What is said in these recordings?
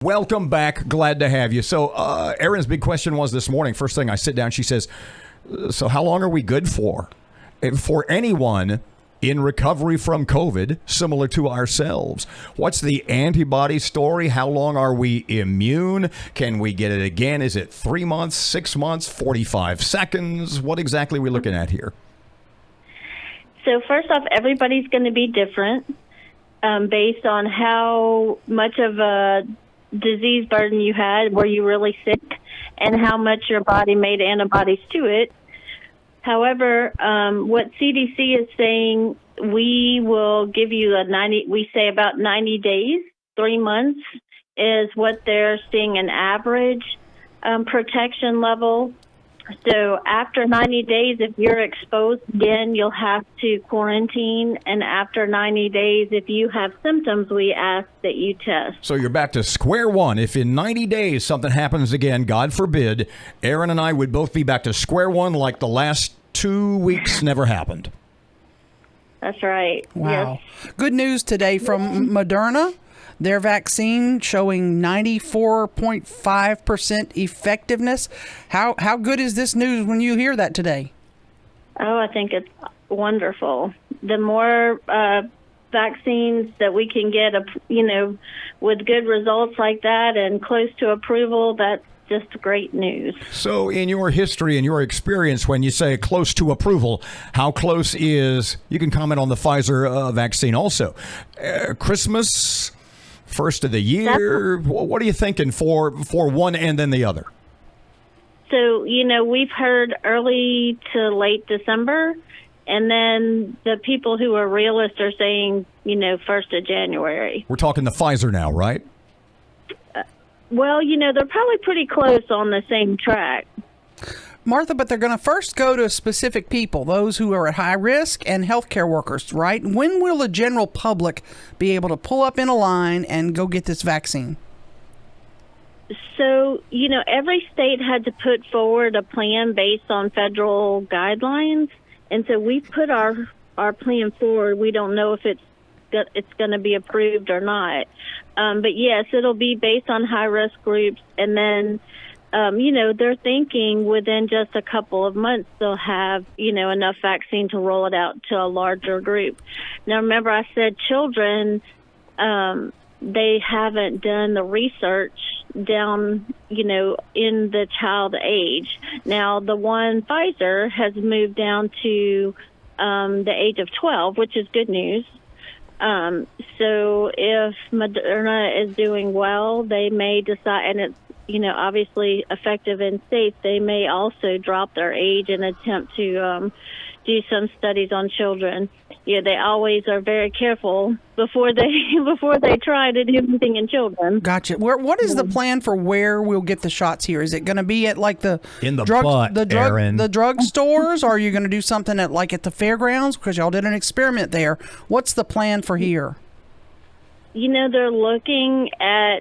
Welcome back. Glad to have you. So, Erin's big question was this morning. First thing I sit down, she says, so how long are we good for? For anyone in recovery from COVID, similar to ourselves. What's the antibody story? How long are we immune? Can we get it again? Is it 3 months, 6 months, 45 seconds? What exactly are we looking at here? So first off, everybody's going to be different based on how much of a disease burden you had, were you really sick, and how much your body made antibodies to it. However, what CDC is saying, we will give you we say about 90 days, 3 months is what they're seeing an average protection level. So after 90 days, if you're exposed again, you'll have to quarantine. And after 90 days, if you have symptoms, we ask that you test. So you're back to square one. If in 90 days something happens again, God forbid, Erin and I would both be back to square one like the last 2 weeks never happened. That's right. Wow. Yes. Good news today from Moderna. Their vaccine showing 94.5% effectiveness. How good is this news when you hear that today? Oh, I think it's wonderful. The more vaccines that we can get, with good results like that and close to approval, that's just great news. So in your history and your experience, when you say close to approval, how close is, you can comment on the Pfizer vaccine also, Christmas, first of the year, what are you thinking for one and then the other? So, we've heard early to late December, and then the people who are realists are saying, 1st of January. We're talking the Pfizer now, right? Well, they're probably pretty close on the same track. Martha, but they're going to first go to specific people, those who are at high risk and healthcare workers, right? When will the general public be able to pull up in a line and go get this vaccine? So, every state had to put forward a plan based on federal guidelines. And so we put our plan forward. We don't know if it's going to be approved or not. But yes, it'll be based on high risk groups. And then, they're thinking within just a couple of months, they'll have, enough vaccine to roll it out to a larger group. Now, remember I said children, they haven't done the research down, in the child age. Now, the one Pfizer has moved down to the age of 12, which is good news. So if Moderna is doing well, they may decide, and it's, obviously effective and safe, they may also drop their age and attempt to do some studies on children. They always are very careful before they try to do anything in children. Gotcha. What is the plan for where we'll get the shots here? Is it going to be at like in the drug stores, or are you going to do something at the fairgrounds because y'all did an experiment there? What's the plan for here? They're looking at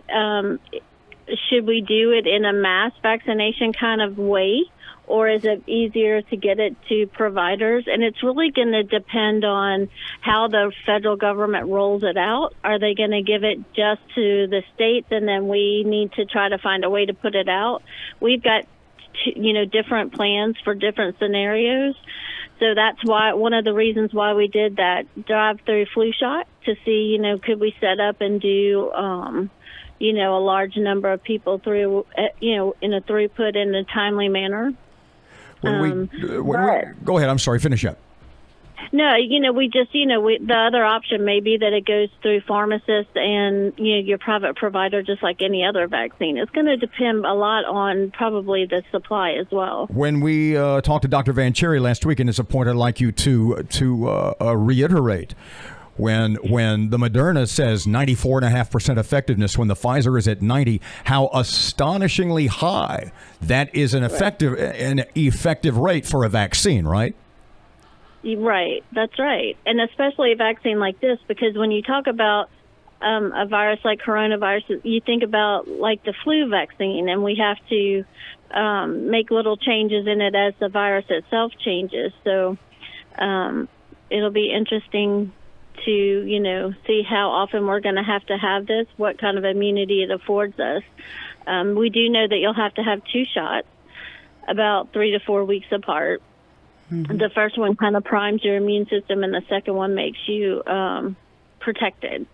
should we do it in a mass vaccination kind of way, or is it easier to get it to providers? And it's really going to depend on how the federal government rolls it out. Are they going to give it just to the states, and then we need to try to find a way to put it out? We've got, different plans for different scenarios. So that's why one of the reasons why we did that drive-through flu shot, to see, could we set up and do, a large number of people through, in a throughput in a timely manner. Go ahead. I'm sorry. Finish up. No, we just, the other option may be that it goes through pharmacists and, your private provider, just like any other vaccine. It's going to depend a lot on probably the supply as well. When we talked to Dr. Van Cherry last week, and it's a point I'd like you to reiterate, when the Moderna says 94.5% effectiveness, when the Pfizer is at 90, how astonishingly high that is an effective rate for a vaccine, right? Right, that's right. And especially a vaccine like this, because when you talk about a virus like coronavirus, you think about like the flu vaccine, and we have to make little changes in it as the virus itself changes. So it'll be interesting to, see how often we're going to have this, what kind of immunity it affords us. We do know that you'll have to have 2 shots about 3 to 4 weeks apart. The first one kind of primes your immune system, and the second one makes you protected.